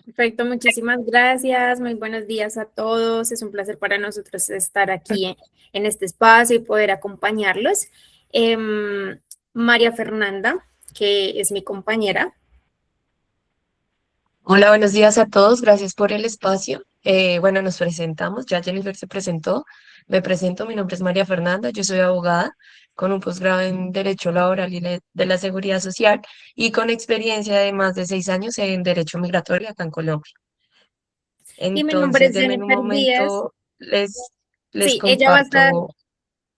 Perfecto, muchísimas gracias. Muy buenos días a todos. Es un placer para nosotros estar aquí en este espacio y poder acompañarlos. Em, María Fernanda, que es mi compañera. Hola, buenos días a todos. Gracias por el espacio. Bueno, nos presentamos. Ya Jennifer se presentó. Me presento. Mi nombre es María Fernanda. Yo soy abogada con un posgrado en Derecho Laboral y de la Seguridad Social y con experiencia de más de 6 años en Derecho Migratorio acá en Colombia. Y mi nombre Entonces, es denme un Jennifer Díaz. momento, les Sí, ella va a estar comparto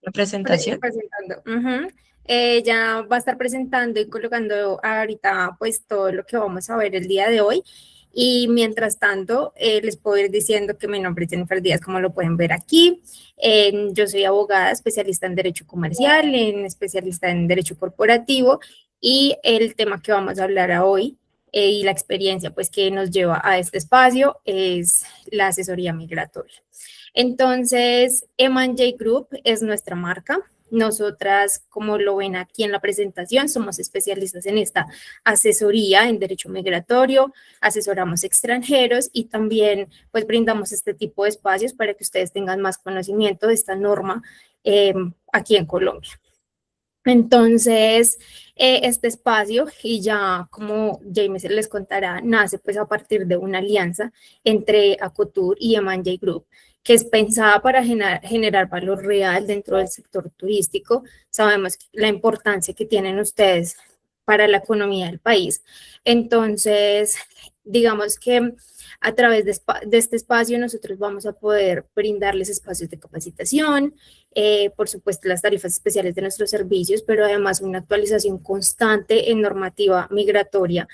la presentación. presentando. Ujú. Ella va a estar presentando y colocando ahorita pues todo lo que vamos a ver el día de hoy. Y mientras tanto, les puedo ir diciendo que mi nombre es Jennifer Díaz, como lo pueden ver aquí. Yo soy abogada, especialista en Derecho Comercial, en especialista en Derecho Corporativo. Y el tema que vamos a hablar hoy y la experiencia pues que nos lleva a este espacio es la asesoría migratoria. Entonces, M&J Group es nuestra marca. Nosotras, como lo ven aquí en la presentación, somos especialistas en esta asesoría en derecho migratorio, asesoramos extranjeros y también pues brindamos este tipo de espacios para que ustedes tengan más conocimiento de esta norma aquí en Colombia. Entonces, este espacio, y ya como James les contará, nace pues a partir de una alianza entre Acotur y M&J Group, que es pensada para generar valor real dentro del sector turístico. Sabemos la importancia que tienen ustedes para la economía del país. Entonces, digamos que a través de este espacio nosotros vamos a poder brindarles espacios de capacitación, por supuesto las tarifas especiales de nuestros servicios, pero además una actualización constante en normativa migratoria.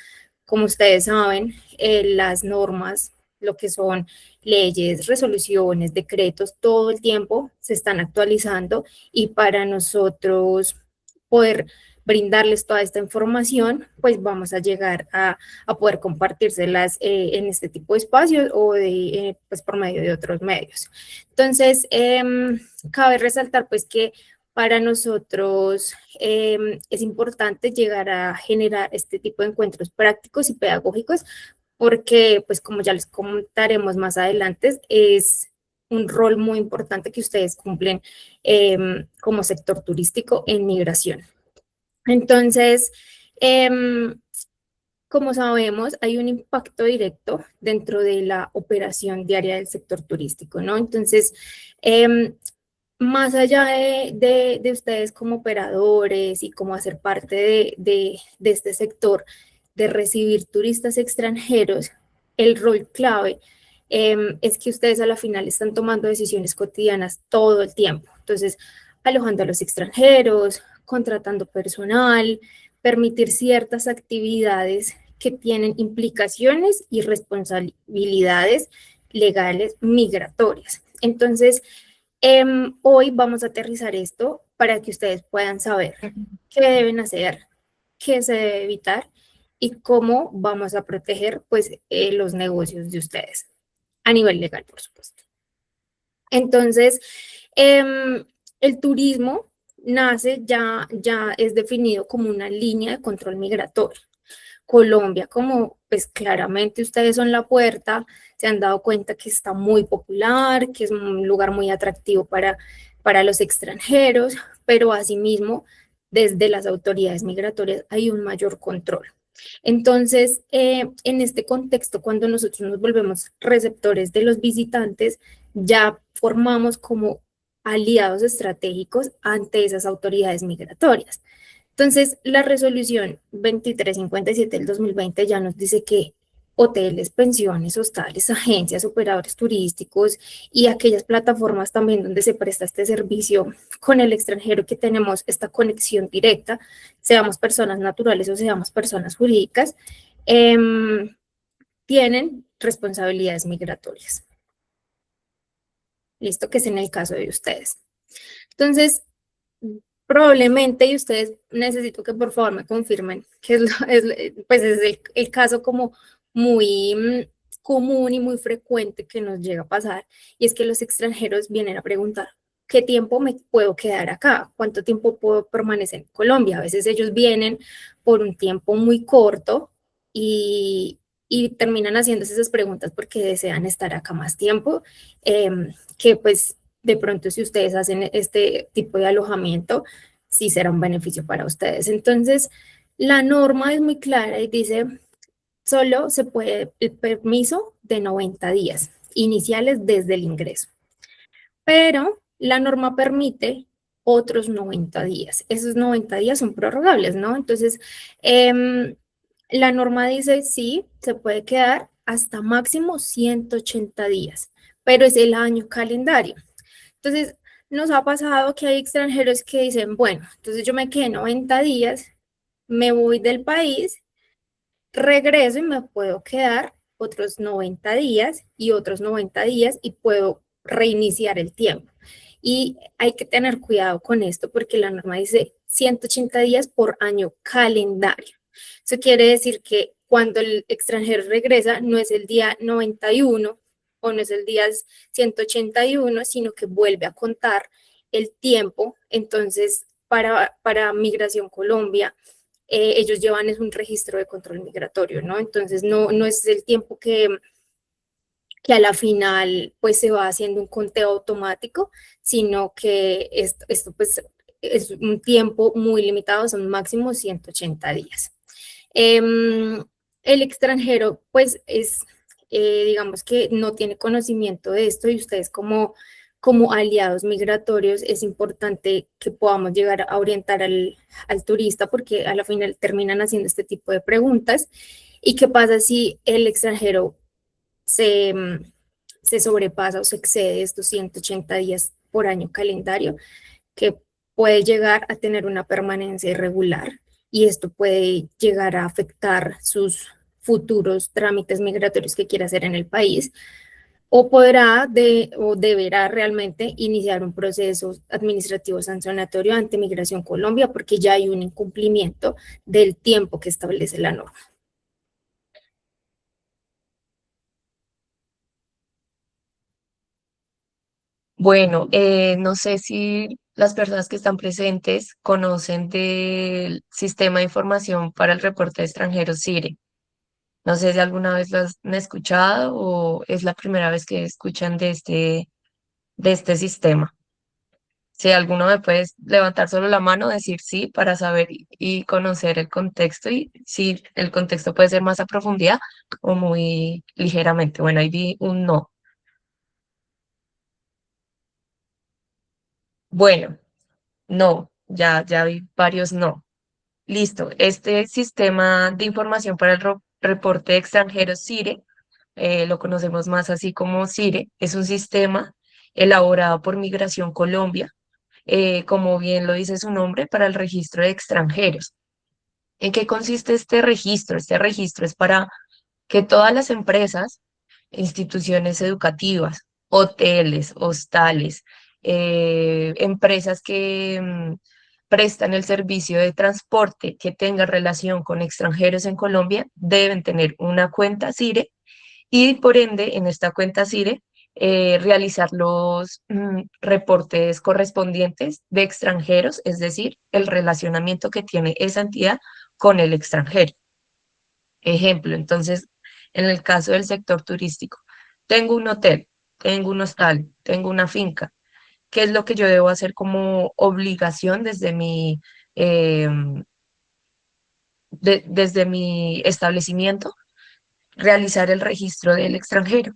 Como ustedes saben, las normas, lo que son leyes, resoluciones, decretos, todo el tiempo se están actualizando y para nosotros poder brindarles toda esta información, pues vamos a llegar a poder compartírselas en este tipo de espacios o pues por medio de otros medios. Entonces, cabe resaltar pues que para nosotros es importante llegar a generar este tipo de encuentros prácticos y pedagógicos porque, pues como ya les comentaremos más adelante, es un rol muy importante que ustedes cumplen como sector turístico en migración. Entonces, em, como sabemos, hay un impacto directo dentro de la operación diaria del sector turístico, ¿no? Entonces, más allá de ustedes como operadores y como hacer parte de este sector, de recibir turistas extranjeros, el rol clave es que ustedes a la final están tomando decisiones cotidianas todo el tiempo. Entonces, alojando a los extranjeros, contratando personal, permitir ciertas actividades que tienen implicaciones y responsabilidades legales migratorias. Entonces, hoy vamos a aterrizar esto para que ustedes puedan saber qué deben hacer, qué se debe evitar y cómo vamos a proteger pues, los negocios de ustedes a nivel legal, por supuesto. Entonces, el turismo nace, ya es definido como una línea de control migratorio. Colombia, como pues claramente ustedes son la puerta, se han dado cuenta que está muy popular, que es un lugar muy atractivo para los extranjeros, pero asimismo desde las autoridades migratorias hay un mayor control. Entonces, en este contexto, cuando nosotros nos volvemos receptores de los visitantes, ya formamos como aliados estratégicos ante esas autoridades migratorias. Entonces, la resolución 2357 del 2020 ya nos dice que hoteles, pensiones, hostales, agencias, operadores turísticos y aquellas plataformas también donde se presta este servicio con el extranjero que tenemos esta conexión directa, seamos personas naturales o seamos personas jurídicas, eh, tienen responsabilidades migratorias. Listo, que es en el caso de ustedes. Entonces, probablemente, y ustedes necesito que por favor me confirmen que pues es el caso como muy común y muy frecuente que nos llega a pasar, y es que los extranjeros vienen a preguntar, ¿qué tiempo me puedo quedar acá? ¿Cuánto tiempo puedo permanecer en Colombia? A veces ellos vienen por un tiempo muy corto y, y terminan haciéndose esas preguntas porque desean estar acá más tiempo, que pues de pronto si ustedes hacen este tipo de alojamiento, sí será un beneficio para ustedes. Entonces, la norma es muy clara y dice, solo se puede el permiso de 90 días iniciales desde el ingreso, pero la norma permite otros 90 días. Esos 90 días son prorrogables, ¿no? Entonces, em, la norma dice, sí, se puede quedar hasta máximo 180 días, pero es el año calendario. Entonces, nos ha pasado que hay extranjeros que dicen, bueno, entonces yo me quedé 90 días, me voy del país, regreso y me puedo quedar otros 90 días y otros 90 días y puedo reiniciar el tiempo. Y hay que tener cuidado con esto porque la norma dice 180 días por año calendario. Eso quiere decir que cuando el extranjero regresa no es el día 91 o no es el día 181, sino que vuelve a contar el tiempo. Entonces, para Migración Colombia, ellos llevan es un registro de control migratorio, ¿no? Entonces no es el tiempo que a la final pues se va haciendo un conteo automático, sino que esto pues es un tiempo muy limitado, son máximo 180 días. El extranjero pues digamos que no tiene conocimiento de esto y ustedes como aliados migratorios es importante que podamos llegar a orientar al turista porque a la final terminan haciendo este tipo de preguntas. ¿Y qué pasa si el extranjero se, se sobrepasa o se excede estos 180 días por año calendario, que puede llegar a tener una permanencia irregular y esto puede llegar a afectar sus futuros trámites migratorios que quiera hacer en el país? O o deberá realmente iniciar un proceso administrativo sancionatorio ante Migración Colombia porque ya hay un incumplimiento del tiempo que establece la norma. Bueno, no sé si las personas que están presentes conocen del Sistema de Información para el Reporte de Extranjeros, SIRE. No sé si alguna vez lo han escuchado o es la primera vez que escuchan de este sistema. Si alguno me puede levantar solo la mano, decir sí para saber y conocer el contexto y si el contexto puede ser más a profundidad o muy ligeramente. Bueno, ahí vi un no. Bueno, no, ya vi varios no. Listo. Este sistema de información para el reporte de extranjeros, SIRE, lo conocemos más así como SIRE, es un sistema elaborado por Migración Colombia, como bien lo dice su nombre, para el registro de extranjeros. ¿En qué consiste este registro? Este registro es para que todas las empresas, instituciones educativas, hoteles, hostales, empresas que prestan el servicio de transporte que tengan relación con extranjeros en Colombia, deben tener una cuenta SIRE y por ende en esta cuenta SIRE realizar los reportes correspondientes de extranjeros, es decir, el relacionamiento que tiene esa entidad con el extranjero. Ejemplo, entonces, en el caso del sector turístico, tengo un hotel, tengo un hostal, tengo una finca. ¿Qué es lo que yo debo hacer como obligación desde mi establecimiento? Realizar el registro del extranjero.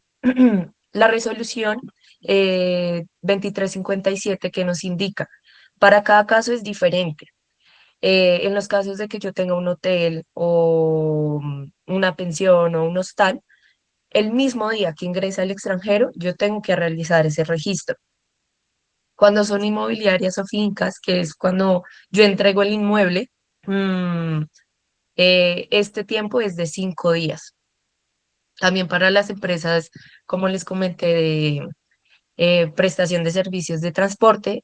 La resolución 2357 que nos indica, para cada caso es diferente. En los casos de que yo tenga un hotel o una pensión o un hostal, el mismo día que ingresa el extranjero, yo tengo que realizar ese registro. Cuando son inmobiliarias o fincas, que es cuando yo entrego el inmueble, mm, este tiempo es de 5 días. También para las empresas, como les comenté, de prestación de servicios de transporte,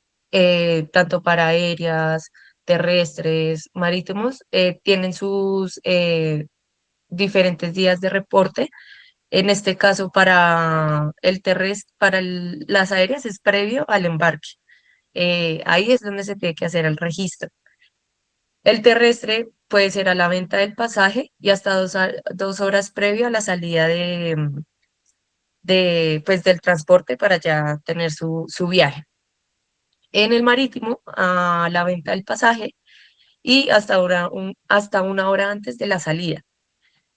tanto para aéreas, terrestres, marítimos, tienen sus diferentes días de reporte. En este caso, para el terrestre, para las aéreas es previo al embarque. Ahí es donde se tiene que hacer el registro. El terrestre puede ser a la venta del pasaje y hasta 2 horas previo a la salida pues, del transporte para ya tener su viaje. En el marítimo, a la venta del pasaje y hasta 1 hora antes de la salida.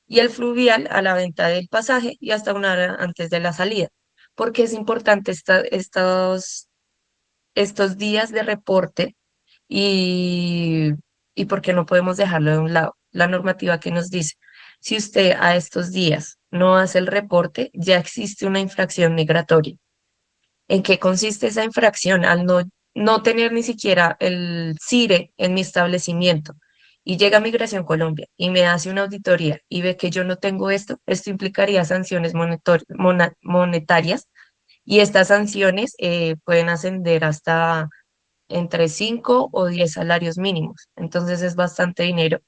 Y el fluvial a la venta del pasaje y hasta 1 hora antes de la salida. Porque es importante estos días de reporte y, y porque no podemos dejarlo de un lado. La normativa que nos dice, si usted a estos días no hace el reporte, ya existe una infracción migratoria. ¿En qué consiste esa infracción? Al no tener ni siquiera el CIRE en mi establecimiento y llega a Migración Colombia y me hace una auditoría y ve que yo no tengo esto implicaría sanciones monetarias y estas sanciones pueden ascender hasta entre 5 o 10 salarios mínimos. Entonces es bastante dinero.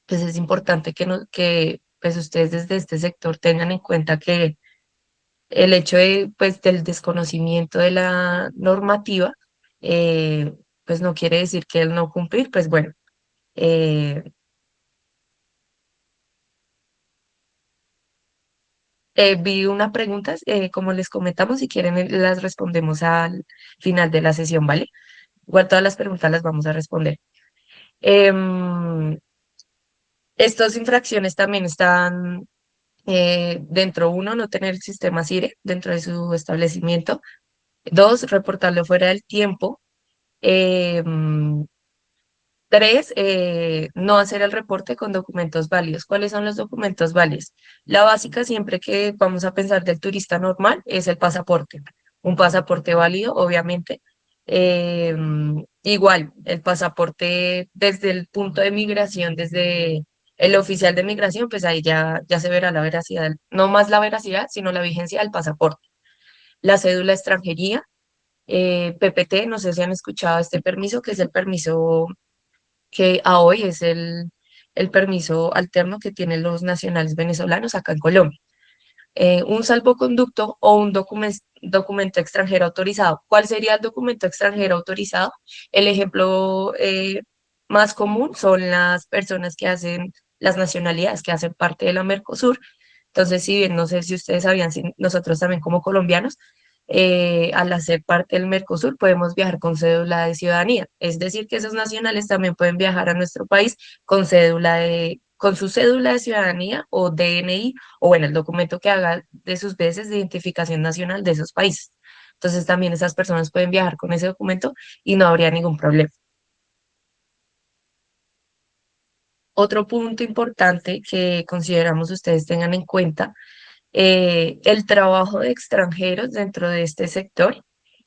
Pues es importante que pues ustedes desde este sector tengan en cuenta que el hecho pues, del desconocimiento de la normativa, pues no quiere decir que el no cumplir, pues bueno, eh, vi unas preguntas, como les comentamos, si quieren las respondemos al final de la sesión, ¿vale? Igual todas las preguntas las vamos a responder. Em, Estas infracciones también están dentro, uno, no tener el sistema SIRE dentro de su establecimiento. Dos, reportarlo fuera del tiempo. Em, Tres, no hacer el reporte con documentos válidos. ¿Cuáles son los documentos válidos? La básica, siempre que vamos a pensar del turista normal, es el pasaporte. Un pasaporte válido, obviamente. Eh, Igual, el pasaporte desde el punto de migración, desde el oficial de migración, pues ahí ya se verá la veracidad, no más la veracidad, sino la vigencia del pasaporte. La cédula de extranjería, PPT, no sé si han escuchado este permiso, que es el permiso que a hoy es el permiso alterno que tienen los nacionales venezolanos acá en Colombia. Un salvoconducto o un documento extranjero autorizado. ¿Cuál sería el documento extranjero autorizado? El ejemplo más común son las personas que hacen, las nacionalidades que hacen parte de la Mercosur. Entonces, si bien no sé si ustedes sabían, si nosotros también como colombianos, al hacer parte del Mercosur podemos viajar con cédula de ciudadanía. Es decir, que esos nacionales también pueden viajar a nuestro país con su cédula de ciudadanía o DNI, o bueno, el documento que haga de sus veces de identificación nacional de esos países. Entonces, también esas personas pueden viajar con ese documento y no habría ningún problema. Otro punto importante que consideramos ustedes tengan en cuenta, el trabajo de extranjeros dentro de este sector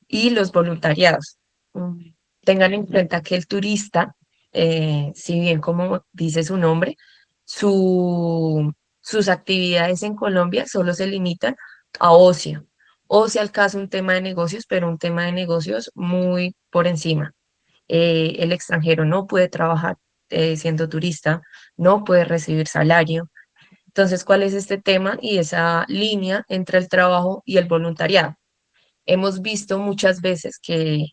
y los voluntariados. Mm, Tengan en cuenta que el turista, si bien como dice su nombre, sus actividades en Colombia solo se limitan a ocio, o si al caso un tema de negocios, pero un tema de negocios muy por encima. El extranjero no puede trabajar siendo turista, no puede recibir salario. Entonces, ¿cuál es este tema y esa línea entre el trabajo y el voluntariado? Hemos visto muchas veces que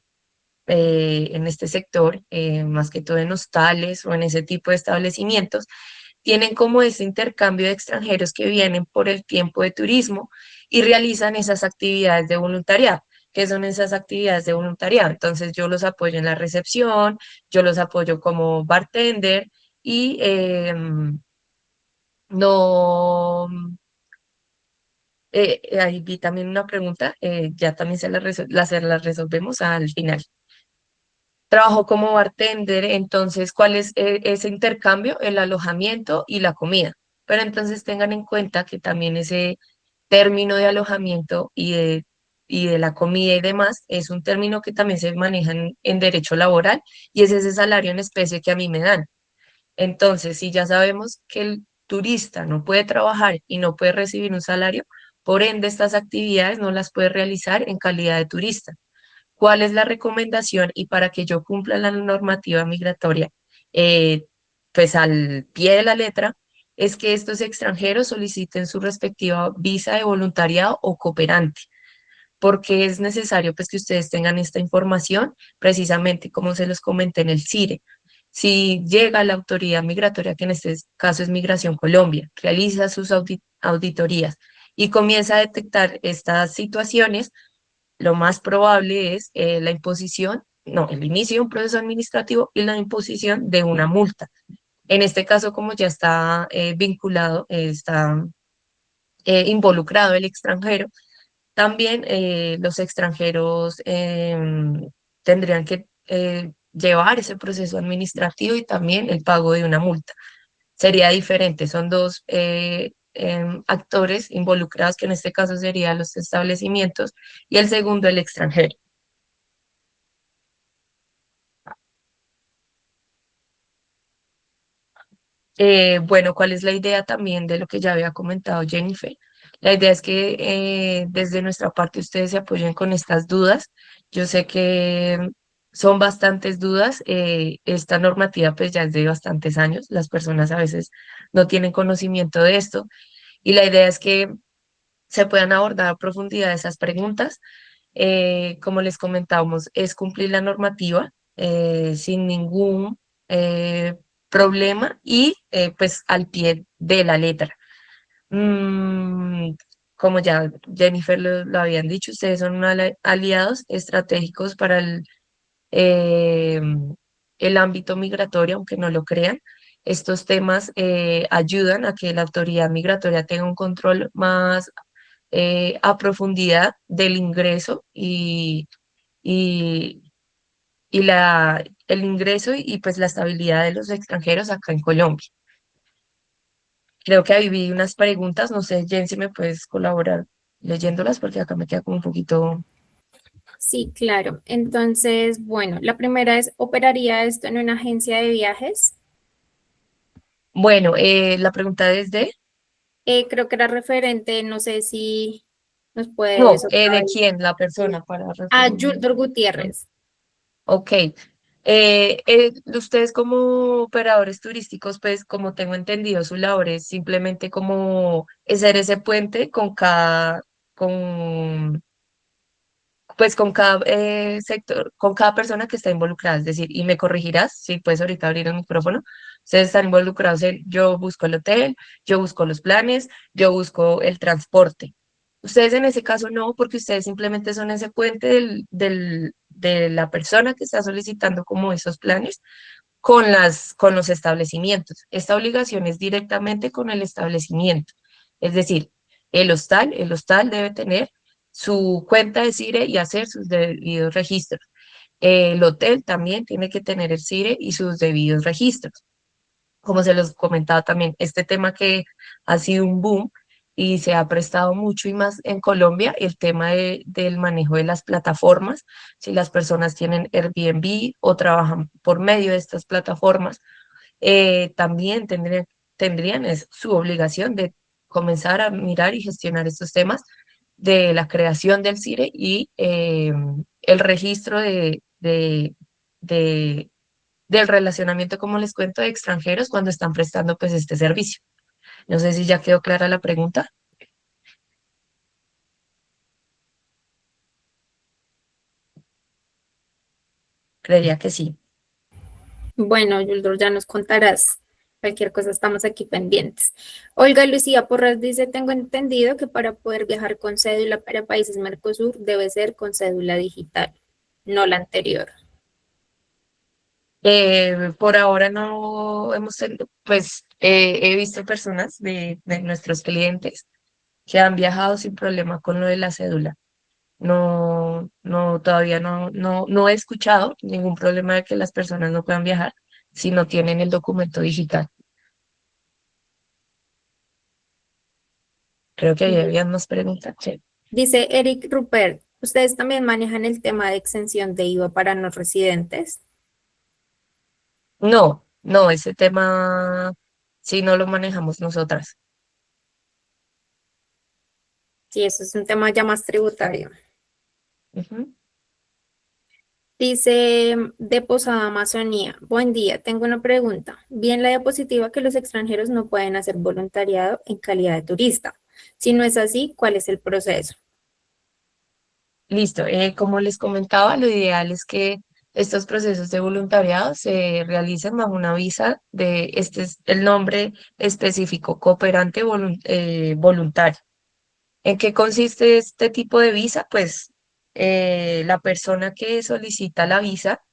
en este sector, más que todo en hostales o en ese tipo de establecimientos, tienen como ese intercambio de extranjeros que vienen por el tiempo de turismo y realizan esas actividades de voluntariado. ¿Qué son esas actividades de voluntariado? Entonces yo los apoyo en la recepción, yo los apoyo como bartender y no, ahí vi también una pregunta, ya también se las resolvemos al final. Trabajo como bartender, entonces, ¿cuál es ese intercambio? El alojamiento y la comida. Pero entonces tengan en cuenta que también ese término de alojamiento y de la comida y demás es un término que también se maneja en derecho laboral y es ese salario en especie que a mí me dan. Entonces, si ya sabemos que el turista no puede trabajar y no puede recibir un salario, por ende estas actividades no las puede realizar en calidad de turista. ¿Cuál es la recomendación? Y para que yo cumpla la normativa migratoria, eh, pues al pie de la letra, es que estos extranjeros soliciten su respectiva visa de voluntariado o cooperante, porque es necesario pues que ustedes tengan esta información, precisamente como se los comenté en el CIRE. Si llega la autoridad migratoria, que en este caso es Migración Colombia, realiza sus auditorías y comienza a detectar estas situaciones, lo más probable es la imposición, no, el inicio de un proceso administrativo y la imposición de una multa. En este caso, como ya está vinculado, está involucrado el extranjero, también los extranjeros tendrían que llevar ese proceso administrativo y también el pago de una multa. Sería diferente, son dos actores involucrados, que en este caso serían los establecimientos, y el segundo el extranjero. Bueno, ¿cuál es la idea también de lo que ya había comentado Jennifer? La idea es que desde nuestra parte ustedes se apoyen con estas dudas. Yo sé que son bastantes dudas. Esta normativa pues ya es de bastantes años. Las personas a veces no tienen conocimiento de esto y la idea es que se puedan abordar a profundidad esas preguntas. Como les comentábamos, es cumplir la normativa sin ningún problema y pues al pie de la letra. Mm, como ya Jennifer lo habían dicho, ustedes son aliados estratégicos para eh, el ámbito migratorio, aunque no lo crean. Estos temas ayudan a que la autoridad migratoria tenga un control más a profundidad del ingreso y, el ingreso y pues la estabilidad de los extranjeros acá en Colombia. Creo que ahí vi unas preguntas, no sé, Jen, si me puedes colaborar leyéndolas porque acá me queda como un poquito... Sí, claro. Entonces, bueno, la primera es, ¿operaría esto en una agencia de viajes? Bueno, la pregunta es de... Creo que era referente, no sé si nos puedes No, otra ¿de vez. quién? La persona para A referirme. Yurdor Gutiérrez. Ok. Ustedes como operadores turísticos, pues como tengo entendido, su labor es simplemente como ser ese puente con, pues con cada sector, con cada persona que está involucrada. Es decir, y me corregirás, si puedes ahorita abrir el micrófono, ustedes están involucrados en, yo busco el hotel, yo busco los planes, yo busco el transporte. Ustedes en ese caso no, porque ustedes simplemente son ese puente de la persona que está solicitando como esos planes con los establecimientos. Esta obligación es directamente con el establecimiento. Es decir, el hostal debe tener su cuenta de CIRE y hacer sus debidos registros. El hotel también tiene que tener el CIRE y sus debidos registros. Como se los comentaba también, este tema que ha sido un boom y se ha prestado mucho y más en Colombia, el tema del manejo de las plataformas, si las personas tienen Airbnb o trabajan por medio de estas plataformas, también tendrían es su obligación de comenzar a mirar y gestionar estos temas de la creación del CIRE y el registro de- del relacionamiento, como les cuento, de extranjeros cuando están prestando pues este servicio. No sé si ya quedó clara la pregunta. Creería que sí. Bueno, Yurdor, ya nos contarás. Cualquier cosa estamos aquí pendientes. Olga Lucía Porras dice, tengo entendido que para poder viajar con cédula para países Mercosur debe ser con cédula digital, no la anterior. Por ahora no hemos tenido, pues he visto personas de nuestros clientes que han viajado sin problema con lo de la cédula. No, no, todavía no he escuchado ningún problema de que las personas no puedan viajar si no tienen el documento digital. Creo que ahí Bien. habían más preguntas. Sí. Dice Eric Rupert, ¿ustedes también manejan el tema de exención de IVA para no residentes? No, no, ese tema sí no lo manejamos nosotras. Sí, eso es un tema ya más tributario. Ujú. Dice de Posada Amazonía, buen día, tengo una pregunta. Vi en la diapositiva que los extranjeros no pueden hacer voluntariado en calidad de turista. Si no es así, ¿cuál es el proceso? Listo. Como les comentaba, lo ideal es que Estos procesos de voluntariado se realizan bajo una visa de, este es el nombre específico, cooperante voluntario. ¿En qué consiste este tipo de visa? Pues la persona que solicita la visa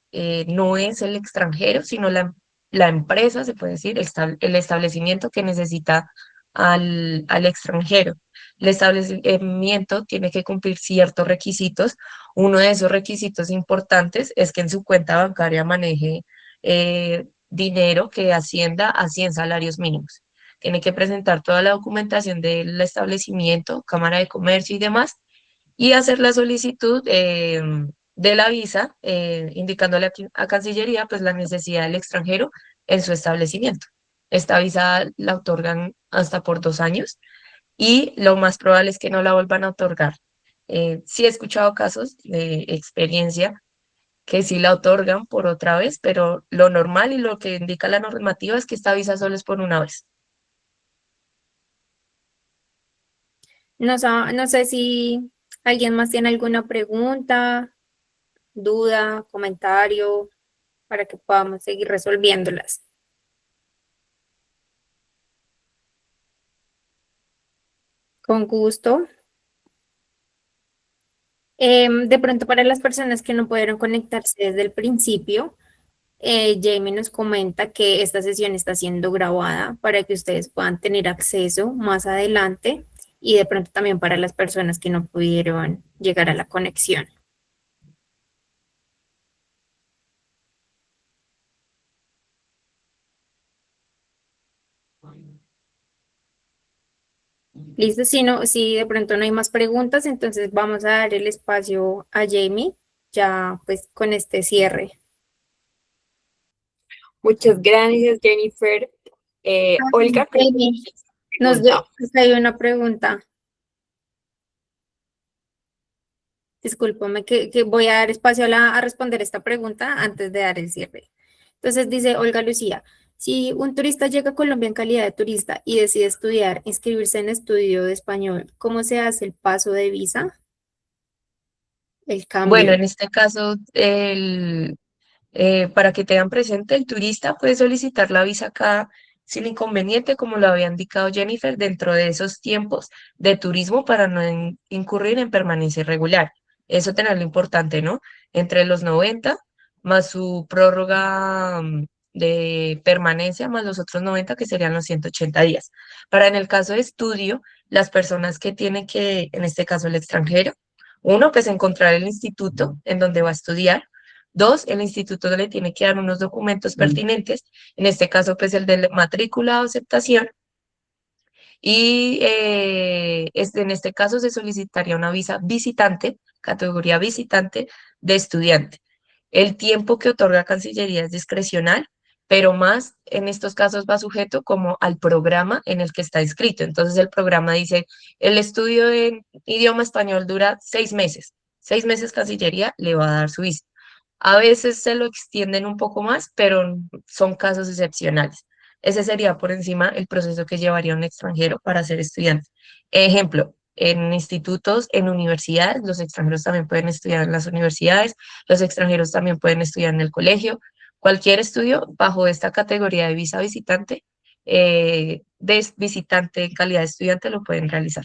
no es el extranjero, sino la empresa, se puede decir, el establecimiento que necesita al extranjero. El establecimiento tiene que cumplir ciertos requisitos. Uno de esos requisitos importantes es que en su cuenta bancaria maneje dinero que ascienda a 100 salarios mínimos. Tiene que presentar toda la documentación del establecimiento, Cámara de Comercio y demás, y hacer la solicitud de la visa, indicándole a Cancillería pues la necesidad del extranjero en su establecimiento. Esta visa la otorgan hasta por 2 años y lo más probable es que no la vuelvan a otorgar. Sí he escuchado casos de experiencia que sí la otorgan por otra vez, pero lo normal y lo que indica la normativa es que esta visa solo es por una vez. No sé si alguien más tiene alguna pregunta, duda, comentario, para que podamos seguir resolviéndolas. Con gusto. De pronto, para las personas que no pudieron conectarse desde el principio, Jamie nos comenta que esta sesión está siendo grabada para que ustedes puedan tener acceso más adelante y de pronto también para las personas que no pudieron llegar a la conexión. Listo, si no, si de pronto no hay más preguntas, entonces vamos a dar el espacio a Jamie, ya pues con este cierre. Muchas gracias, Jennifer. Olga, creo que Jamie, pregunta. nos hay una pregunta. Discúlpame que voy a dar espacio a responder esta pregunta antes de dar el cierre. Entonces dice Olga Lucía, si un turista llega a Colombia en calidad de turista y decide estudiar, inscribirse en estudio de español, ¿cómo se hace el paso de visa? El Bueno, cambio. en este caso, para que tengan presente, el turista puede solicitar la visa acá sin inconveniente, como lo había indicado Jennifer, dentro de esos tiempos de turismo para no incurrir en permanencia irregular. Eso tenerlo importante, ¿no? Entre los 90 más su prórroga de permanencia, más los otros 90 que serían los 180 días. Para en el caso de estudio, las personas que tienen que, en este caso el extranjero, uno, pues encontrar el instituto en donde va a estudiar. Dos, el instituto le tiene que dar unos documentos pertinentes, en este caso, pues el de matrícula o aceptación. Y en este caso se solicitaría una visa visitante, categoría visitante de estudiante. El tiempo que otorga Cancillería es discrecional, pero más en estos casos va sujeto como al programa en el que está inscrito. Entonces el programa dice, el estudio en idioma español dura 6 meses. 6 meses Cancillería le va a dar su visa. A veces se lo extienden un poco más, pero son casos excepcionales. Ese sería por encima el proceso que llevaría un extranjero para ser estudiante. Ejemplo, en institutos, en universidades, los extranjeros también pueden estudiar en las universidades, los extranjeros también pueden estudiar en el colegio. Cualquier estudio bajo esta categoría de visa visitante, de visitante en calidad de estudiante, lo pueden realizar.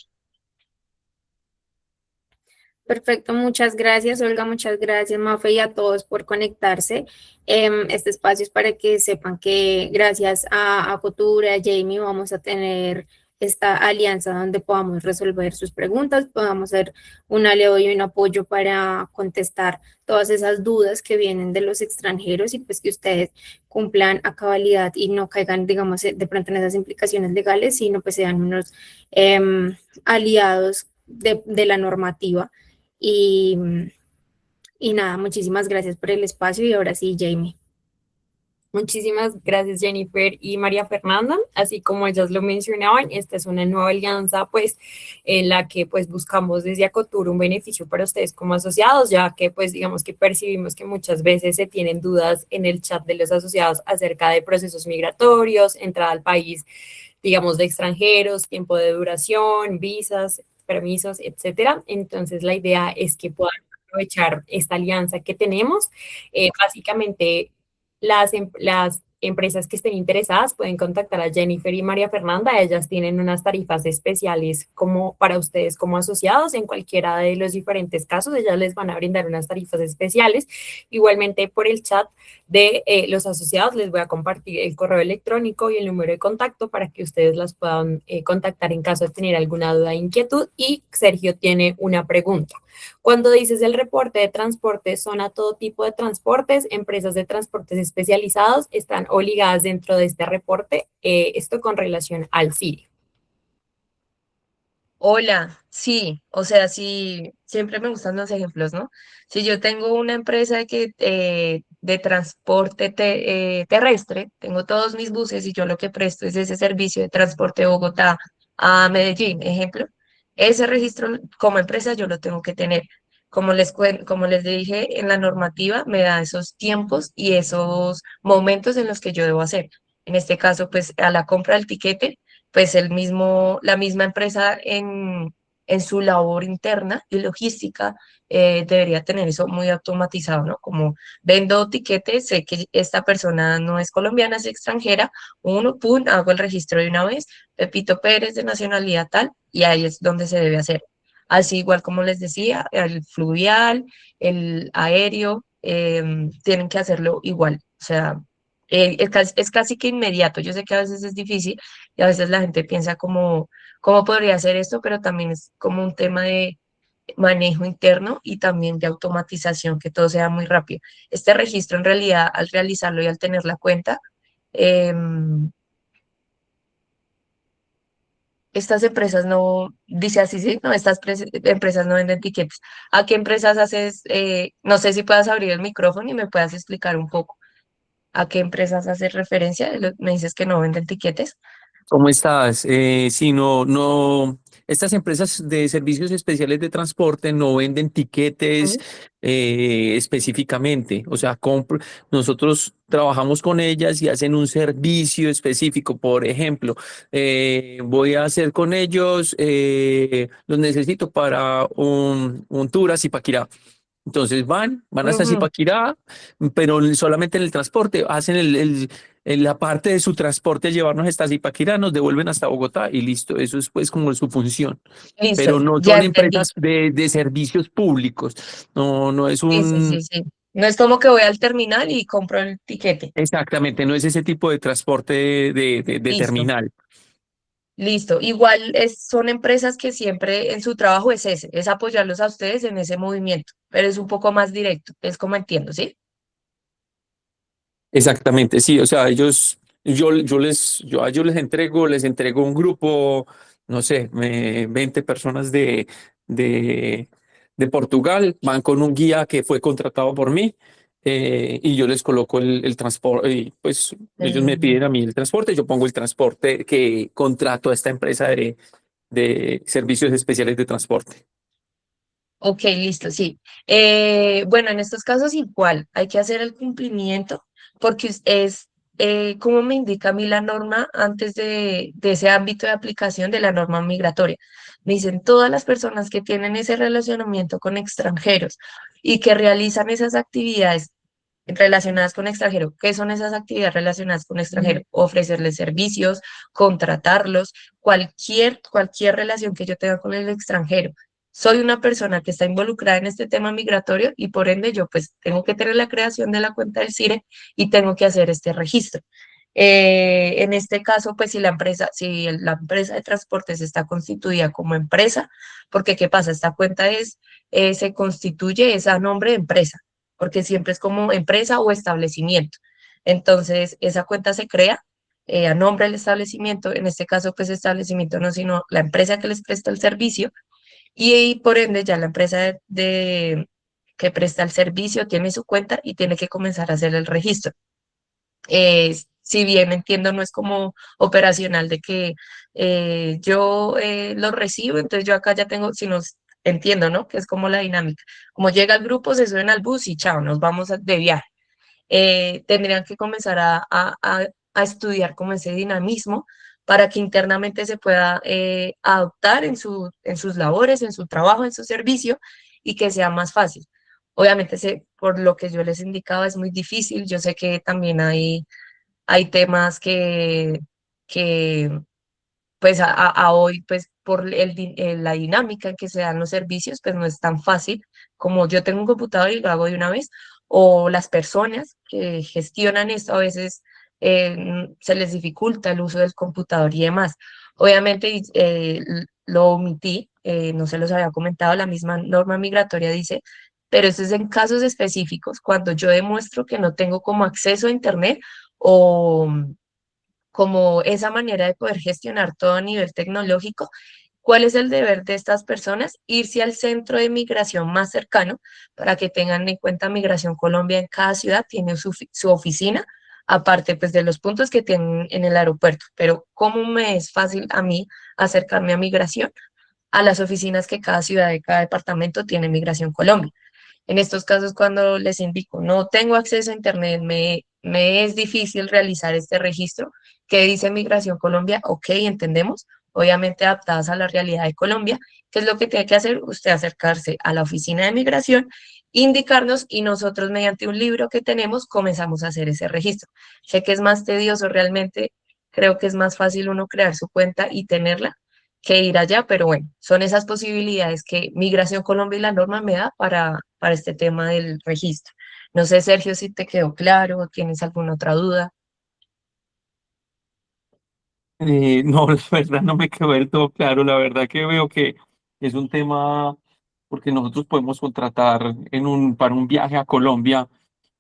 Perfecto, muchas gracias, Olga, muchas gracias, Mafe, y a todos por conectarse. Este espacio es para que sepan que gracias a Cotura, a Jamie, vamos a tener esta alianza donde podamos resolver sus preguntas, podamos ser un aliado y un apoyo para contestar todas esas dudas que vienen de los extranjeros y pues que ustedes cumplan a cabalidad y no caigan, digamos, de pronto en esas implicaciones legales, sino pues sean unos aliados de la normativa. Y, y nada, muchísimas gracias por el espacio y ahora sí, Jamie. Muchísimas gracias, Jennifer y María Fernanda. Así como ellas lo mencionaban, esta es una nueva alianza, pues, en la que, pues, buscamos desde Acotur un beneficio para ustedes como asociados, ya que, pues, digamos que percibimos que muchas veces se tienen dudas en el chat de los asociados acerca de procesos migratorios, entrada al país, digamos, de extranjeros, tiempo de duración, visas, permisos, etcétera. Entonces, la idea es que puedan aprovechar esta alianza que tenemos. Básicamente, las empresas que estén interesadas pueden contactar a Jennifer y María Fernanda. Ellas tienen unas tarifas especiales como para ustedes como asociados. En cualquiera de los diferentes casos, ellas les van a brindar unas tarifas especiales. Igualmente, por el chat de los asociados les voy a compartir el correo electrónico y el número de contacto para que ustedes las puedan contactar en caso de tener alguna duda o inquietud. Y Sergio tiene una pregunta. Cuando dices el reporte de transporte, ¿son a todo tipo de transportes? Empresas de transportes especializados están obligadas dentro de este reporte, esto con relación al CIRI. Hola, sí, o sea, sí, siempre me gustan los ejemplos, ¿no? Si yo tengo una empresa de transporte terrestre, tengo todos mis buses y yo lo que presto es ese servicio de transporte de Bogotá a Medellín, ejemplo, ese registro como empresa yo lo tengo que tener. Como les dije, en la normativa me da esos tiempos y esos momentos en los que yo debo hacer. En este caso, pues a la compra del tiquete pues la misma empresa en su labor interna y logística debería tener eso muy automatizado, ¿no? Como vendo tiquetes, sé que esta persona no es colombiana, es extranjera, uno, pum, hago el registro de una vez, Pepito Pérez de nacionalidad tal, y ahí es donde se debe hacer. Así igual como les decía, el fluvial, el aéreo, tienen que hacerlo igual. O sea, es casi que inmediato. Yo sé que a veces es difícil, y a veces la gente piensa como, ¿cómo podría hacer esto? Pero también es como un tema de manejo interno y también de automatización, que todo sea muy rápido. Este registro en realidad, al realizarlo y al tener la cuenta, em, estas empresas no, dice así, sí, no, empresas no venden tiquetes. ¿A qué empresas haces? No sé si puedas abrir el micrófono y me puedas explicar un poco a qué empresas haces referencia. Me dices que no venden tiquetes. ¿Cómo estás? Sí, no, estas empresas de servicios especiales de transporte no venden tiquetes específicamente. O sea, nosotros trabajamos con ellas y hacen un servicio específico. Por ejemplo, voy a hacer con ellos, los necesito para un tour a Zipaquirá. Entonces van hasta Ujú. Zipaquirá, pero solamente en el transporte, hacen en la parte de su transporte, llevarnos hasta Zipaquirá, nos devuelven hasta Bogotá y listo. Eso es pues como su función. Listo, Pero no ya son entendí. empresas de servicios públicos. No es Sí, sí, un, sí, sí. No es como que voy al terminal y compro el tiquete. exactamente, no es ese tipo de transporte de Listo, terminal. listo. Igual son empresas que siempre en su trabajo es ese, es apoyarlos a ustedes en ese movimiento, pero es un poco más directo, es como entiendo, ¿sí? Exactamente, sí, o sea, yo a ellos les entrego un grupo, no sé, 20 personas de, de Portugal, van con un guía que fue contratado por mí, y yo les coloco el transporte, y pues ellos me Mm, piden a mí el transporte, yo pongo el transporte que contrato a esta empresa de servicios especiales de transporte. ok, listo, sí. Bueno, en estos casos igual, hay que hacer el cumplimiento porque como me indica a mí la norma antes de ese ámbito de aplicación de la norma migratoria. Me dicen todas las personas que tienen ese relacionamiento con extranjeros y que realizan esas actividades relacionadas con extranjero. ¿Qué son esas actividades relacionadas con extranjero? Ofrecerles servicios, contratarlos, cualquier relación que yo tenga con el extranjero. Soy una persona que está involucrada en este tema migratorio y por ende yo pues tengo que tener la creación de la cuenta del CIRE y tengo que hacer este registro. En este caso, pues si la empresa de transportes está constituida como empresa, porque ¿qué pasa? Esta cuenta se constituye es a nombre de empresa, porque siempre es como empresa o establecimiento. Entonces, esa cuenta se crea a nombre del establecimiento, en este caso, pues establecimiento no, sino la empresa que les presta el servicio, y por ende ya la empresa que presta el servicio tiene su cuenta y tiene que comenzar a hacer el registro. Si bien entiendo, no es como operacional de que yo lo recibo, entonces yo acá ya tengo, sino entiendo, ¿no? Que es como la dinámica. Como llega el grupo, se suben al bus y chao, nos vamos de viaje. Tendrían que comenzar a estudiar como ese dinamismo para que internamente se pueda adoptar en sus labores, en su trabajo, en su servicio y que sea más fácil. Obviamente, por lo que yo les indicaba, es muy difícil. Yo sé que también hay temas que pues a hoy, pues por la dinámica en que se dan los servicios, pues no es tan fácil como yo tengo un computador y lo hago de una vez, o las personas que gestionan esto a veces se les dificulta el uso del computador y demás. Obviamente lo omití, no se los había comentado, la misma norma migratoria dice, pero esto es en casos específicos, cuando yo demuestro que no tengo como acceso a Internet o como esa manera de poder gestionar todo a nivel tecnológico. ¿Cuál es el deber de estas personas? Irse al centro de migración más cercano para que tengan en cuenta Migración Colombia en cada ciudad, tiene su oficina, aparte pues de los puntos que tienen en el aeropuerto. Pero ¿cómo me es fácil a mí acercarme a migración? A las oficinas que cada ciudad de cada departamento tiene Migración Colombia. En estos casos, cuando les indico, no tengo acceso a Internet, me es difícil realizar este registro, ¿qué dice Migración Colombia? Ok, entendemos, obviamente adaptadas a la realidad de Colombia. ¿Qué es lo que tiene que hacer? Usted acercarse a la oficina de migración, indicarnos y nosotros mediante un libro que tenemos comenzamos a hacer ese registro. Sé que es más tedioso realmente, creo que es más fácil uno crear su cuenta y tenerla que ir allá, pero bueno, son esas posibilidades que Migración Colombia y la norma me da para este tema del registro. No sé, Sergio, si te quedó claro o tienes alguna otra duda. No, la verdad no me quedó del todo claro. La verdad que veo que es un tema porque nosotros podemos contratar para un viaje a Colombia,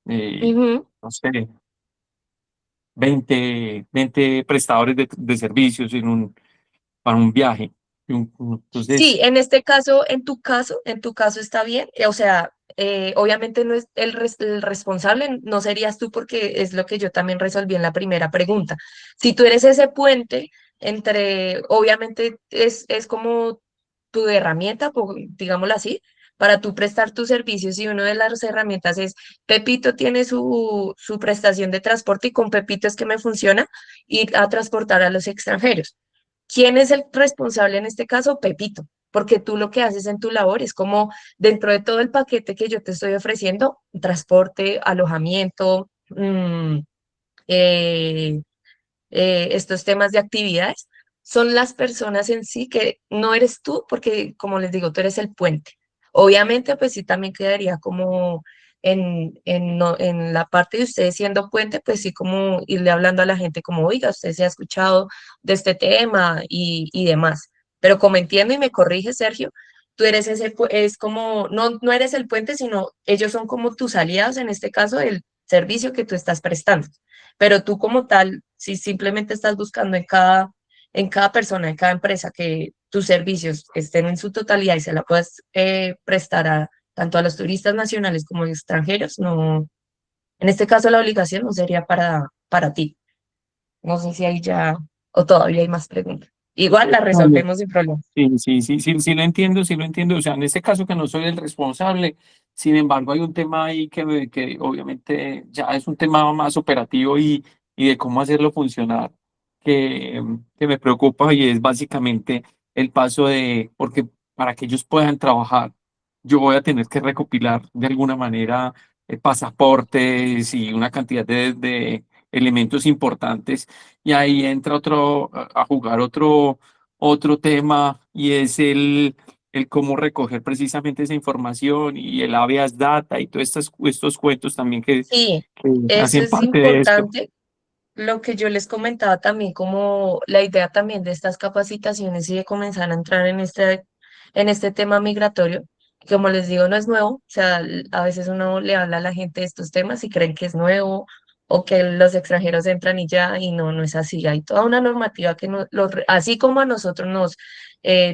Ujú. no sé, 20 prestadores de servicios para un viaje. Sí, Entonces, en este caso, en tu caso está bien. O sea, obviamente no es el responsable, no serías tú porque es lo que yo también resolví en la primera pregunta. Si tú eres ese puente obviamente es como tu herramienta, digámoslo así, para tú prestar tus servicios y una de las herramientas es Pepito tiene su prestación de transporte y con Pepito es que me funciona ir a transportar a los extranjeros. ¿Quién es el responsable en este caso? Pepito, porque tú lo que haces en tu labor es como dentro de todo el paquete que yo te estoy ofreciendo, transporte, alojamiento, eh, estos temas de actividades, son las personas en sí que no eres tú, porque como les digo, tú eres el puente. Obviamente, pues sí, también quedaría como en la parte de ustedes siendo puente, pues sí, como irle hablando a la gente como, oiga, usted se ha escuchado de este tema y demás. Pero como entiendo y me corrige, Sergio, tú eres es como, no eres el puente, sino ellos son como tus aliados, en este caso, el servicio que tú estás prestando. Pero tú como tal, si simplemente estás buscando en cada persona, en cada empresa, que tus servicios estén en su totalidad y se la puedas prestar tanto a los turistas nacionales como extranjeros, no, en este caso la obligación no sería para ti. No sé si hay ya o todavía hay más preguntas. Igual la no, resolvemos sin problema. sí, sí, sí, sí, sí lo entiendo, sí lo entiendo. O sea, en este caso que no soy el responsable, sin embargo, hay un tema ahí que obviamente ya es un tema más operativo y de cómo hacerlo funcionar, que me preocupa y es básicamente el paso porque para que ellos puedan trabajar, yo voy a tener que recopilar de alguna manera pasaportes y una cantidad de elementos importantes y ahí entra a jugar otro tema y es el cómo recoger precisamente esa información y el habeas data y todos estos cuentos también Sí, que eso hacen es parte de esto. importante. Lo que yo les comentaba también, como la idea también de estas capacitaciones y de comenzar a entrar en este tema migratorio, que como les digo, no es nuevo, o sea, a veces uno le habla a la gente de estos temas y creen que es nuevo o que los extranjeros entran y ya, y no, no es así. Hay toda una normativa que así como a nosotros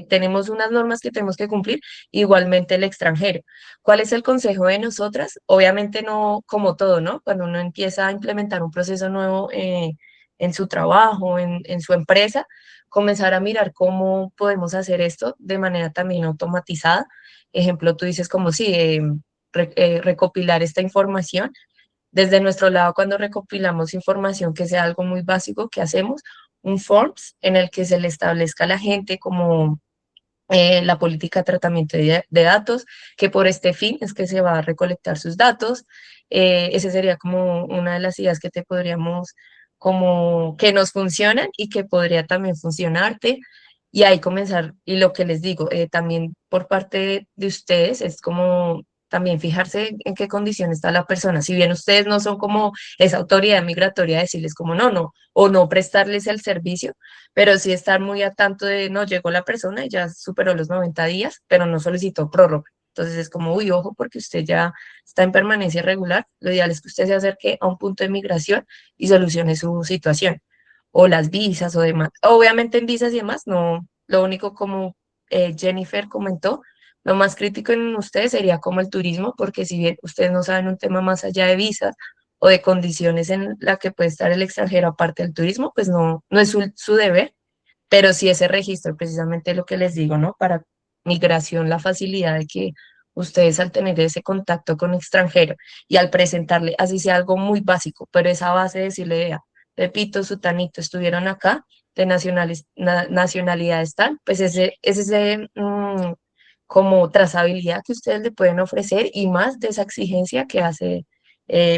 tenemos unas normas que tenemos que cumplir, igualmente el extranjero. ¿Cuál es el consejo de nosotras? Obviamente no como todo, ¿no? Cuando uno empieza a implementar un proceso nuevo en su trabajo, en su empresa, comenzar a mirar cómo podemos hacer esto de manera también automatizada. Ejemplo, tú dices como sí, recopilar esta información. Desde nuestro lado, cuando recopilamos información que sea algo muy básico, que hacemos? Un forms en el que se le establezca a la gente como la política de tratamiento de datos, que por este fin es que se va a recolectar sus datos. Ese sería como una de las ideas que te podríamos, como que nos funcionan y que podría también funcionarte. Y ahí comenzar, y lo que les digo, también por parte de ustedes es como también fijarse en qué condición está la persona. Si bien ustedes no son como esa autoridad migratoria, decirles como no, no, o no prestarles el servicio, pero sí estar muy a tanto de, no, llegó la persona y ya superó los 90 días, pero no solicitó prórroga. Entonces es como, uy, ojo, porque usted ya está en permanencia irregular. Lo ideal es que usted se acerque a un punto de migración y solucione su situación, o las visas o demás. Obviamente en visas y demás, no, lo único como Jennifer comentó, lo más crítico en ustedes sería como el turismo, porque si bien ustedes no saben un tema más allá de visas, o de condiciones en la que puede estar el extranjero aparte del turismo, pues no, no es su deber, pero sí ese registro, precisamente lo que les digo, ¿no? Para migración, la facilidad de que ustedes al tener ese contacto con extranjero y al presentarle, así sea algo muy básico, pero esa base de decirle, vea, Pepito, Sutanito, estuvieron acá, de nacionalidades tal, pues ese como trazabilidad que ustedes le pueden ofrecer y más de esa exigencia que hace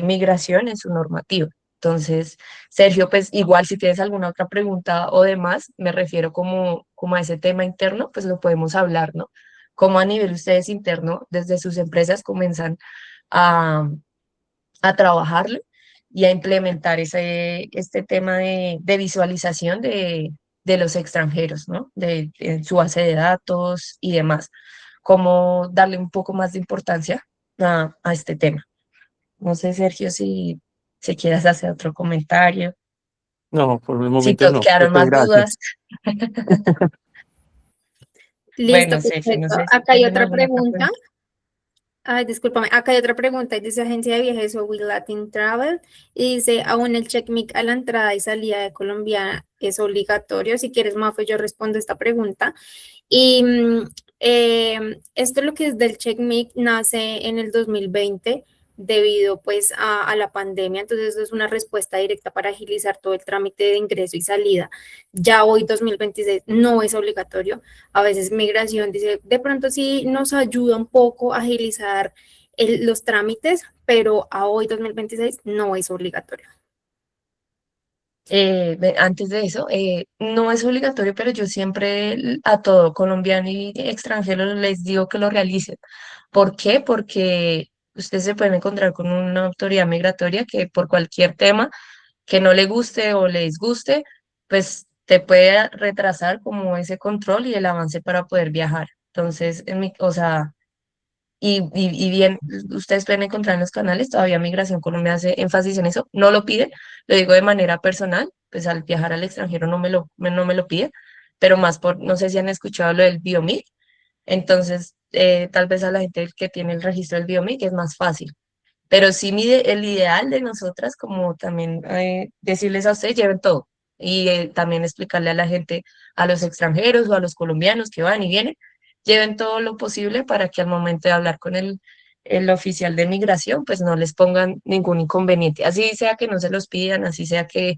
migración en su normativa. Entonces, Sergio, pues igual si tienes alguna otra pregunta o demás, me refiero como a ese tema interno, pues lo podemos hablar, ¿no? Cómo a nivel ustedes interno, desde sus empresas comienzan a, a trabajarlo y a implementar este tema de visualización de los extranjeros, ¿no? De su base de datos y demás. Cómo darle un poco más de importancia a este tema. No sé, Sergio, si quieras hacer otro comentario, No, por el si momento te no. quedaron Muchas más dudas. gracias. Listo, Bueno, Sergio, no perfecto. sé si Acá hay tienen otra alguna otra pregunta. pregunta. Ay, discúlpame, acá hay otra pregunta, y dice agencia de viajes o We Latin Travel, y dice, aún el checkmic a la entrada y salida de Colombia es obligatorio. Si quieres, Mafe, yo respondo esta pregunta. Y esto lo que es del checkmic nace en el 2020 debido pues a la pandemia, entonces eso es una respuesta directa para agilizar todo el trámite de ingreso y salida. Ya hoy 2026 no es obligatorio. A veces migración dice, de pronto sí nos ayuda un poco a agilizar los trámites, pero a hoy 2026 no es obligatorio. Antes de eso, no es obligatorio, pero yo siempre a todo colombiano y extranjero les digo que lo realicen. ¿Por qué? Porque ustedes se pueden encontrar con una autoridad migratoria que por cualquier tema que no le guste o le disguste, pues te puede retrasar como ese control y el avance para poder viajar. Entonces, o sea, y bien, ustedes pueden encontrar en los canales, todavía Migración Colombia hace énfasis en eso, no lo pide, lo digo de manera personal, pues al viajar al extranjero no me lo pide, pero más por, no sé si han escuchado lo del Biomic, entonces tal vez a la gente que tiene el registro del Biomic es más fácil. Pero sí el ideal de nosotras, como también decirles a ustedes, lleven todo. Y también explicarle a la gente, a los extranjeros o a los colombianos que van y vienen, lleven todo lo posible para que al momento de hablar con el oficial de migración, pues no les pongan ningún inconveniente. Así sea que no se los pidan, así sea que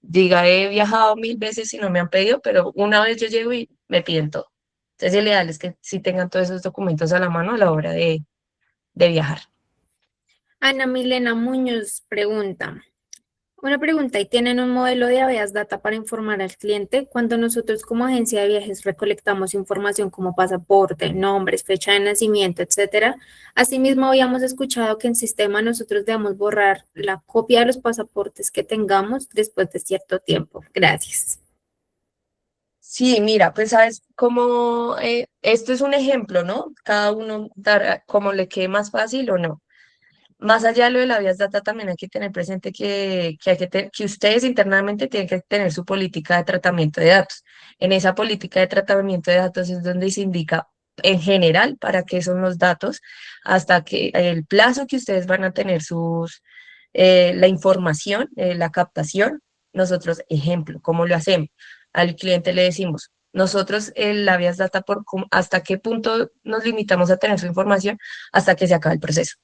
diga, he viajado 1000 veces y no me han pedido, pero una vez yo llego y me piden todo. Entonces, el ideal es que sí tengan todos esos documentos a la mano a la hora de viajar. Ana Milena Muñoz pregunta, una pregunta, ¿y tienen un modelo de habeas data para informar al cliente? Cuando nosotros como agencia de viajes recolectamos información como pasaporte, nombres, fecha de nacimiento, etcétera, asimismo habíamos escuchado que en sistema nosotros debemos borrar la copia de los pasaportes que tengamos después de cierto tiempo. Gracias. Sí, mira, pues sabes cómo esto es un ejemplo, ¿no? Cada uno dará como le quede más fácil o no. Más allá de lo de la vías data, también hay que tener presente que que ustedes internamente tienen que tener su política de tratamiento de datos. En esa política de tratamiento de datos es donde se indica en general para qué son los datos, hasta que el plazo que ustedes van a tener la información, la captación. Nosotros, ejemplo, ¿cómo lo hacemos? Al cliente le decimos, nosotros la vías data, ¿hasta qué punto nos limitamos a tener su información? Hasta que se acabe el proceso.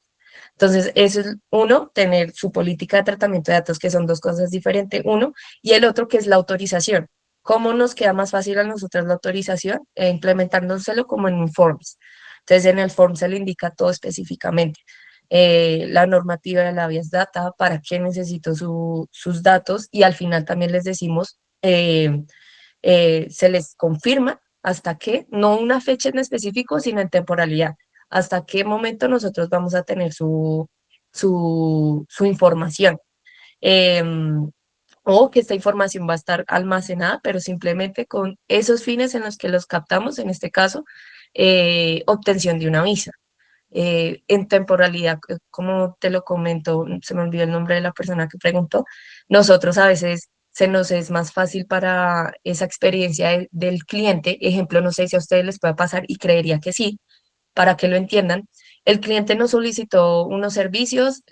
Entonces, eso es uno, tener su política de tratamiento de datos, que son dos cosas diferentes, uno, y el otro que es la autorización. ¿Cómo nos queda más fácil a nosotros la autorización? Implementándoselo como en un Forms. Entonces, en el Form se le indica todo específicamente. La normativa de la Habeas Data, para qué necesito sus datos y al final también les decimos, se les confirma hasta qué, no una fecha en específico, sino en temporalidad, hasta qué momento nosotros vamos a tener su información. Em, o que esta información va a estar almacenada, pero simplemente con esos fines en los que los captamos, en este caso, obtención de una visa. En temporalidad, como te lo comento, se me olvidó el nombre de la persona que preguntó, nosotros a veces se nos es más fácil para esa experiencia del cliente, ejemplo, no sé si a ustedes les puede pasar y creería que sí, para que lo entiendan, el cliente nos solicitó unos servicios,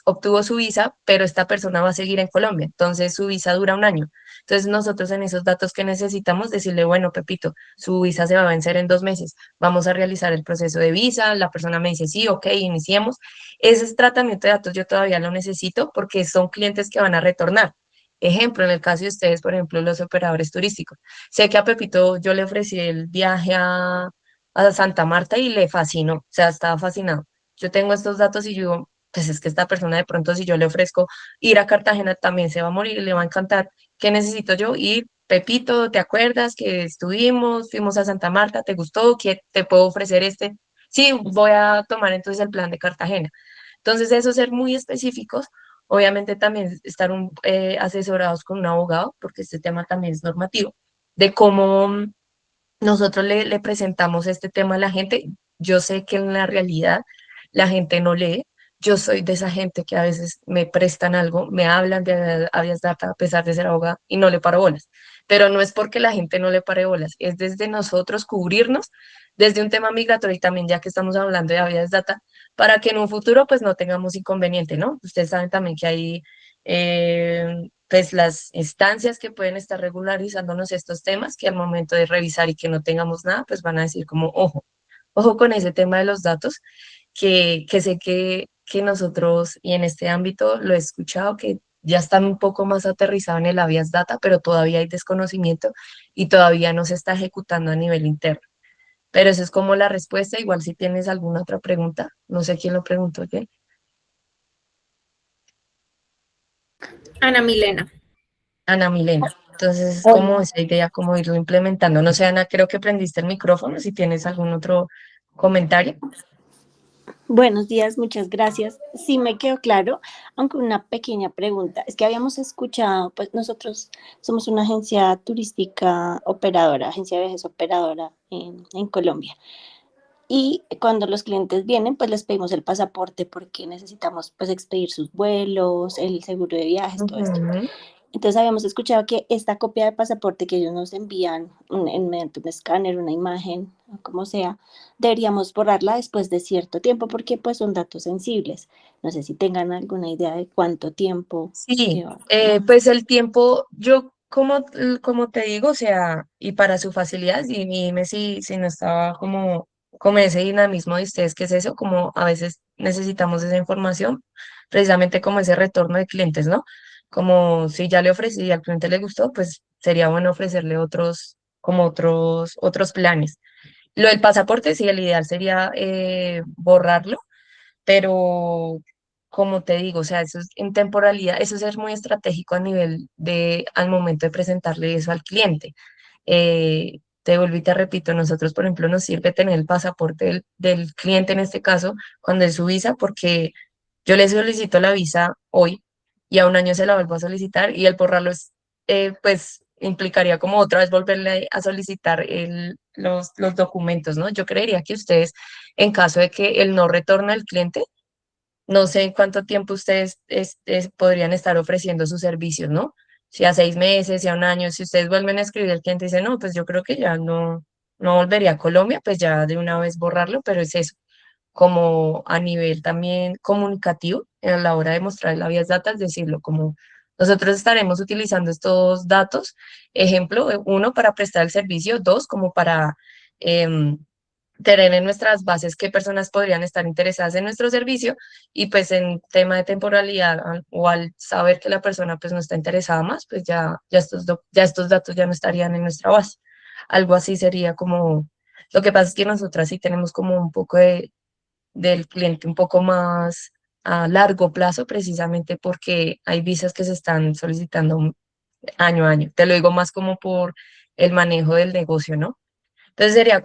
obtuvo su visa, pero esta persona va a seguir en Colombia, entonces su visa dura un año. Entonces nosotros en esos datos que necesitamos decirle, bueno, Pepito, su visa se va a vencer en 2 meses, vamos a realizar el proceso de visa, la persona me dice, sí, ok, iniciemos. Ese tratamiento de datos yo todavía lo necesito porque son clientes que van a retornar. Ejemplo, en el caso de ustedes, por ejemplo, los operadores turísticos. Sé que a Pepito yo le ofrecí el viaje a Santa Marta y le fascinó, o sea, estaba fascinado. Yo tengo estos datos y yo digo, pues es que esta persona de pronto si yo le ofrezco ir a Cartagena también se va a morir y le va a encantar. ¿Qué necesito yo? Ir, Pepito, ¿te acuerdas que estuvimos, fuimos a Santa Marta, te gustó? ¿Qué te puedo ofrecer este? Sí, voy a tomar entonces el plan de Cartagena. Entonces, eso ser muy específicos, obviamente también estar asesorados con un abogado, porque este tema también es normativo, de cómo nosotros le presentamos este tema a la gente. Yo sé que en la realidad la gente no lee. Yo soy de esa gente que a veces me prestan algo, me hablan de habeas data a pesar de ser abogada y no le paro bolas. Pero no es porque la gente no le pare bolas, es desde nosotros cubrirnos desde un tema migratorio y también ya que estamos hablando de habeas data, para que en un futuro pues no tengamos inconveniente, ¿no? Ustedes saben también que hay pues las instancias que pueden estar regularizándonos estos temas, que al momento de revisar y que no tengamos nada, pues van a decir como, ojo, ojo con ese tema de los datos, que sé que nosotros, y en este ámbito lo he escuchado, que ya están un poco más aterrizados en el habeas data, pero todavía hay desconocimiento y todavía no se está ejecutando a nivel interno. Pero esa es como la respuesta. Igual si tienes alguna otra pregunta, no sé quién lo preguntó, ¿ok? Ana Milena. Ana Milena. Entonces es como Hola, esa idea, como irlo implementando. No sé, Ana, creo que prendiste el micrófono, si tienes algún otro comentario. buenos días, muchas gracias. Sí me quedó claro, aunque una pequeña pregunta. Es que habíamos escuchado, pues nosotros somos una agencia turística operadora, agencia de viajes operadora en Colombia. Y cuando los clientes vienen, pues les pedimos el pasaporte porque necesitamos pues expedir sus vuelos, el seguro de viajes, todo esto. Ujú. Entonces habíamos escuchado que esta copia de pasaporte que ellos nos envían mediante un escáner, una imagen, o como sea, deberíamos borrarla después de cierto tiempo porque pues son datos sensibles. No sé si tengan alguna idea de cuánto tiempo Sí, lleva. Ajá. pues el tiempo, yo como te digo, o sea, y para su facilidad, y dime si no estaba como ese dinamismo de ustedes, ¿qué es eso? Como a veces necesitamos esa información, precisamente como ese retorno de clientes, ¿no? Como si ya le ofrecí y al cliente le gustó, pues sería bueno ofrecerle otros planes. Lo del pasaporte, sí, el ideal sería borrarlo, pero como te digo, o sea, eso es en temporalidad, eso es ser muy estratégico a nivel de, al momento de presentarle eso al cliente. Te vuelvo y te repito, nosotros, por ejemplo, nos sirve tener el pasaporte del cliente en este caso, cuando es su visa, porque yo le solicito la visa hoy y a un año se la vuelvo a solicitar y el borrarlo es, pues, implicaría como otra vez volverle a solicitar los documentos, ¿no? Yo creería que ustedes, en caso de que el no retorno al cliente, no sé en cuánto tiempo ustedes podrían estar ofreciendo sus servicios, ¿no? Si a 6 meses, si a un año, si ustedes vuelven a escribir al cliente y dicen, no, pues yo creo que ya no volvería a Colombia, pues ya de una vez borrarlo, pero es eso, como a nivel también comunicativo, a la hora de mostrar la vías datas, decirlo como nosotros estaremos utilizando estos datos, ejemplo, uno, para prestar el servicio, dos, como para... em, tener en nuestras bases qué personas podrían estar interesadas en nuestro servicio y pues en tema de temporalidad o al saber que la persona pues no está interesada más, pues ya estos datos ya no estarían en nuestra base. Algo así sería como, lo que pasa es que nosotras sí tenemos como un poco del cliente un poco más a largo plazo, precisamente porque hay visas que se están solicitando año a año. Te lo digo más como por el manejo del negocio, ¿no? Entonces sería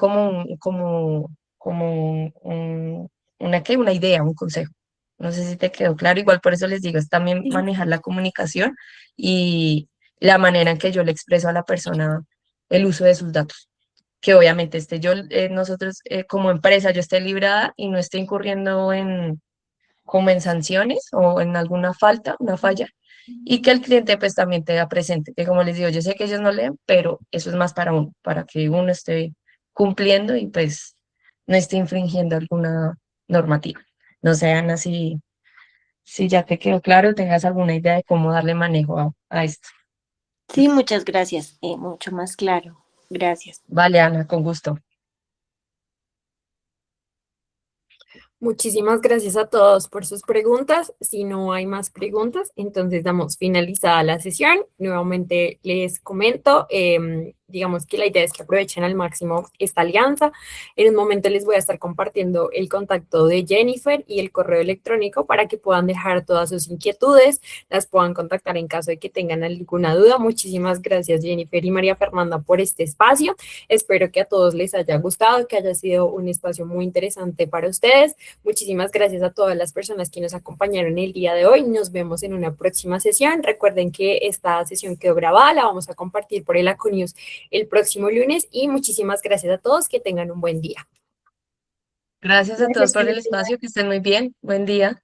una idea, un consejo. No sé si te quedó claro. Igual por eso les digo, es también manejar la comunicación y la manera en que yo le expreso a la persona el uso de sus datos. Que obviamente nosotros como empresa yo esté librada y no esté incurriendo como en sanciones o en alguna falta, una falla, y que el cliente pues también tenga presente, que como les digo, yo sé que ellos no leen, pero eso es más para uno, para que uno esté cumpliendo y pues no esté infringiendo alguna normativa. No sean así, si ya te quedó claro, tengas alguna idea de cómo darle manejo a esto. Sí, muchas gracias. Mucho más claro. Gracias. Vale, Ana, con gusto. Muchísimas gracias a todos por sus preguntas. Si no hay más preguntas, entonces damos finalizada la sesión. Nuevamente les comento, digamos que la idea es que aprovechen al máximo esta alianza. En un momento les voy a estar compartiendo el contacto de Jennifer y el correo electrónico para que puedan dejar todas sus inquietudes, las puedan contactar en caso de que tengan alguna duda. Muchísimas gracias, Jennifer y María Fernanda, por este espacio. Espero que a todos les haya gustado, que haya sido un espacio muy interesante para ustedes. Muchísimas gracias a todas las personas que nos acompañaron el día de hoy. Nos vemos en una próxima sesión. Recuerden que esta sesión quedó grabada, la vamos a compartir por el Aconews el próximo lunes y muchísimas gracias a todos. Que tengan un buen día. Gracias a todos por el espacio, que estén muy bien. Buen día.